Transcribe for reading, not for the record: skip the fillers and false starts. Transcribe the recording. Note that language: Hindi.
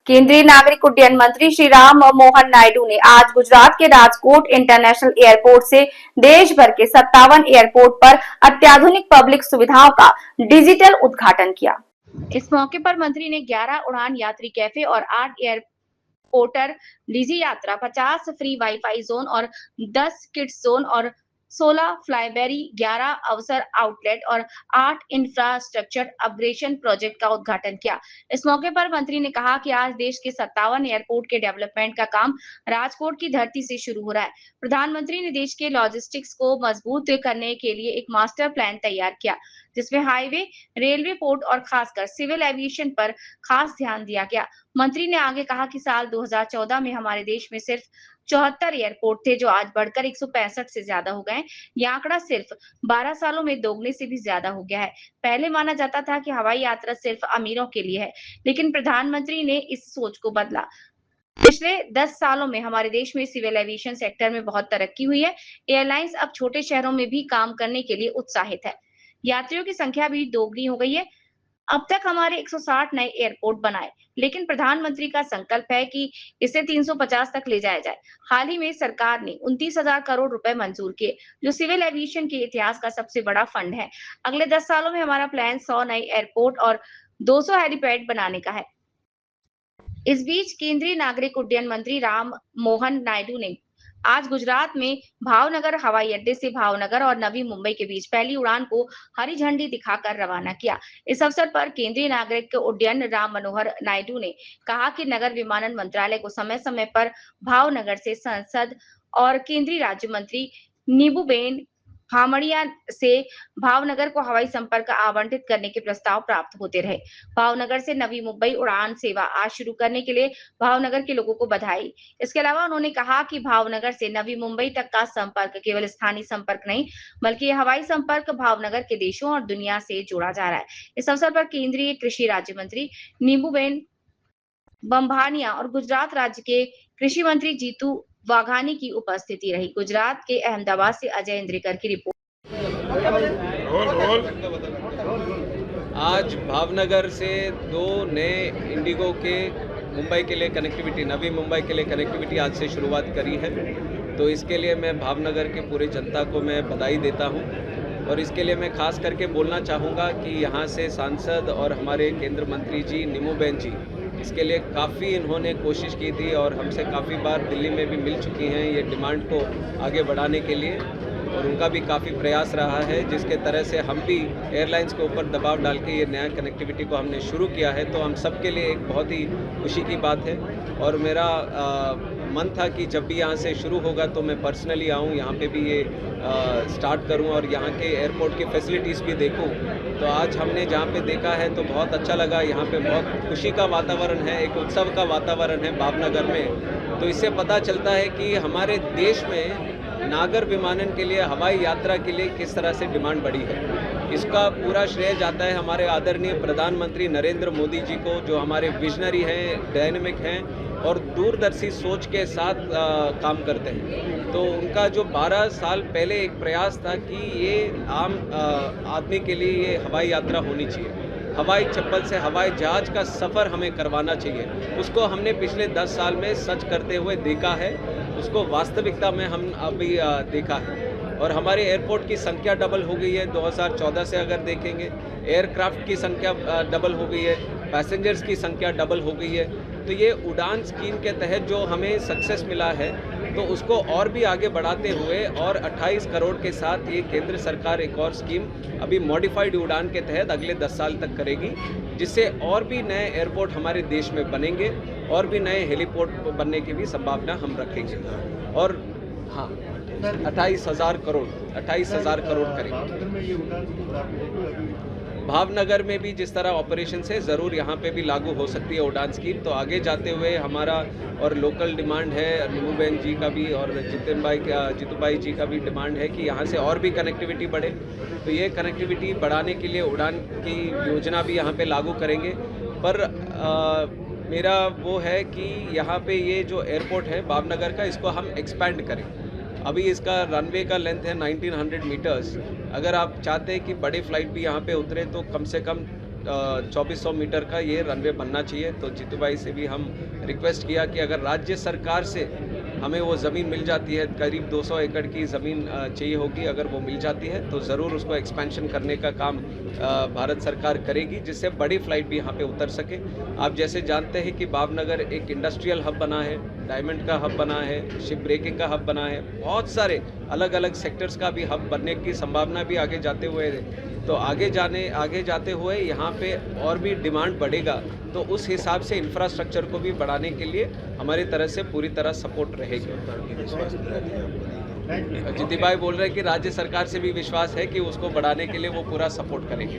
केंद्रीय नागरिक उड्डयन मंत्री श्री राम मोहन नायडू ने आज गुजरात के राजकोट इंटरनेशनल एयरपोर्ट से देश भर के 57 एयरपोर्ट पर अत्याधुनिक पब्लिक सुविधाओं का डिजिटल उद्घाटन किया। इस मौके पर मंत्री ने 11 उड़ान यात्री कैफे और 8 एयरपोर्टर लीजी यात्रा, 50 फ्री वाईफाई जोन और 10 किड्स जोन और 16 फ्लाईबेरी, 11 अवसर आउटलेट और 8 इंफ्रास्ट्रक्चर अपग्रेडेशन प्रोजेक्ट का उद्घाटन किया। इस मौके पर मंत्री ने कहा कि आज देश के 57 एयरपोर्ट के डेवलपमेंट का काम राजकोट की धरती से शुरू हो रहा है। प्रधानमंत्री ने देश के लॉजिस्टिक्स को मजबूत करने के लिए एक मास्टर प्लान तैयार किया, जिसमें हाईवे, रेलवे, पोर्ट और खासकर सिविल एविएशन पर खास ध्यान दिया गया। मंत्री ने आगे कहा कि साल 2014 में हमारे देश में सिर्फ 74 एयरपोर्ट थे, जो आज बढ़कर 165 से ज्यादा हो गए। यह आंकड़ा सिर्फ 12 सालों में दोगुने से भी ज्यादा हो गया है। पहले माना जाता था कि हवाई यात्रा सिर्फ अमीरों के लिए है, लेकिन प्रधानमंत्री ने इस सोच को बदला। पिछले 10 सालों में हमारे देश में सिविल एविएशन सेक्टर में बहुत तरक्की हुई है। एयरलाइंस अब छोटे शहरों में भी काम करने के लिए उत्साहित है। यात्रियों की संख्या भी दोगुनी हो गई है। अब तक हमारे 160 नए एयरपोर्ट बनाए, लेकिन प्रधानमंत्री का संकल्प है कि इसे 350 तक ले जाया जाए। हाल ही में सरकार ने 29,000 करोड़ रुपए मंजूर किए, जो सिविल एविएशन के इतिहास का सबसे बड़ा फंड है। अगले 10 सालों में हमारा प्लान 100 नए एयरपोर्ट और 200 हेलीपैड बनाने का है। इस बीच केंद्रीय नागरिक उड्डयन मंत्री राम मोहन नायडू ने आज गुजरात में भावनगर हवाई अड्डे से भावनगर और नवी मुंबई के बीच पहली उड़ान को हरी झंडी दिखाकर रवाना किया। इस अवसर पर केंद्रीय नागरिक उड्डयन राम मनोहर नायडू ने कहा कि नगर विमानन मंत्रालय को समय-समय पर भावनगर से सांसद और केंद्रीय राज्य मंत्री नीबूबेन हामड़िया से भावनगर को हवाई संपर्क आवंटित करने के प्रस्ताव प्राप्त होते रहे। भावनगर से नवी मुंबई उड़ान सेवा आज शुरू करने के लिए भावनगर के लोगों को बधाई। इसके अलावा उन्होंने कहा कि भावनगर से नवी मुंबई तक का संपर्क केवल स्थानीय संपर्क नहीं, बल्कि यह हवाई संपर्क भावनगर के देशों और दुनिया से जोड़ा जा रहा है। इस अवसर पर केंद्रीय कृषि राज्य मंत्री नीबूबेन बम्भानिया और गुजरात राज्य के कृषि मंत्री जीतू वाघानी की उपस्थिति रही। गुजरात के अहमदाबाद से अजय इंद्रेकर की रिपोर्ट। आज भावनगर से 2 नए इंडिगो के मुंबई के लिए कनेक्टिविटी, नवी मुंबई के लिए कनेक्टिविटी आज से शुरुआत करी है। तो इसके लिए मैं भावनगर के पूरे जनता को मैं बधाई देता हूं और इसके लिए मैं खास करके बोलना चाहूँगा कि यहाँ से सांसद और हमारे केंद्र मंत्री जी नीमूबेन जी इसके लिए काफ़ी इन्होंने कोशिश की थी और हमसे काफ़ी बार दिल्ली में भी मिल चुकी हैं ये डिमांड को आगे बढ़ाने के लिए, और उनका भी काफ़ी प्रयास रहा है, जिसके तरह से हम भी एयरलाइंस के ऊपर दबाव डाल के ये नया कनेक्टिविटी को हमने शुरू किया है। तो हम सब के लिए एक बहुत ही खुशी की बात है और मेरा मन था कि जब भी यहाँ से शुरू होगा तो मैं पर्सनली आऊँ, यहाँ पे भी ये स्टार्ट करूँ और यहाँ के एयरपोर्ट की फैसिलिटीज़ भी देखूँ। तो आज हमने जहाँ पे देखा है तो बहुत अच्छा लगा। यहाँ पे बहुत खुशी का वातावरण है, एक उत्सव का वातावरण है भावनगर में। तो इससे पता चलता है कि हमारे देश में नागर विमानन के लिए, हवाई यात्रा के लिए किस तरह से डिमांड बढ़ी है। इसका पूरा श्रेय जाता है हमारे आदरणीय प्रधानमंत्री नरेंद्र मोदी जी को, जो हमारे विजनरी हैं, डायनेमिक हैं और दूरदर्शी सोच के साथ काम करते हैं। तो उनका जो 12 साल पहले एक प्रयास था कि ये आम आदमी के लिए ये हवाई यात्रा होनी चाहिए, हवाई चप्पल से हवाई जहाज का सफ़र हमें करवाना चाहिए। उसको हमने पिछले 10 साल में सच करते हुए देखा है, उसको वास्तविकता में हम अभी देखा है और हमारे एयरपोर्ट की संख्या डबल हो गई है 2014 से। अगर देखेंगे एयरक्राफ्ट की संख्या डबल हो गई है, पैसेंजर्स की संख्या डबल हो गई है। तो ये उड़ान स्कीम के तहत जो हमें सक्सेस मिला है, तो उसको और भी आगे बढ़ाते हुए और 28 करोड़ के साथ ये केंद्र सरकार एक और स्कीम अभी मॉडिफाइड उड़ान के तहत अगले 10 साल तक करेगी, जिससे और भी नए एयरपोर्ट हमारे देश में बनेंगे और भी नए हेलीपोर्ट बनने की भी संभावना हम रखेंगे। और हाँ, 28,000 करोड़ करेंगे। भावनगर में भी जिस तरह ऑपरेशन है, ज़रूर यहाँ पे भी लागू हो सकती है उड़ान स्कीम। तो आगे जाते हुए हमारा और लोकल डिमांड है, नीमूबेन जी का भी और जीतूभाई जी का भी डिमांड है कि यहाँ से और भी कनेक्टिविटी बढ़े। तो ये कनेक्टिविटी बढ़ाने के लिए उड़ान की योजना भी यहाँ पे लागू करेंगे। पर मेरा वो है कि यहाँ पे ये जो एयरपोर्ट है भावनगर का, इसको हम एक्सपैंड करें। अभी इसका रनवे का लेंथ है 1900 मीटर्स। अगर आप चाहते हैं कि बड़ी फ़्लाइट भी यहाँ पे उतरे तो कम से कम 2400 मीटर का ये रनवे बनना चाहिए। तो जीतू भाई से भी हम रिक्वेस्ट किया कि अगर राज्य सरकार से हमें वो ज़मीन मिल जाती है, करीब 200 एकड़ की ज़मीन चाहिए होगी, अगर वो मिल जाती है तो ज़रूर उसको एक्सपेंशन करने का काम भारत सरकार करेगी, जिससे बड़ी फ़्लाइट भी यहाँ पे उतर सके। आप जैसे जानते हैं कि भावनगर एक इंडस्ट्रियल हब बना है, डायमंड का हब बना है, शिप ब्रेकिंग का हब बना है, बहुत सारे अलग अलग सेक्टर्स का भी हब बनने की संभावना भी आगे जाते हुए है। तो आगे जाते हुए यहाँ पे और भी डिमांड बढ़ेगा, तो उस हिसाब से इंफ्रास्ट्रक्चर को भी बढ़ाने के लिए हमारी तरफ से पूरी तरह सपोर्ट रहेगी। जीती भाई बोल रहे हैं कि राज्य सरकार से भी विश्वास है कि उसको बढ़ाने के लिए वो पूरा सपोर्ट करेंगे।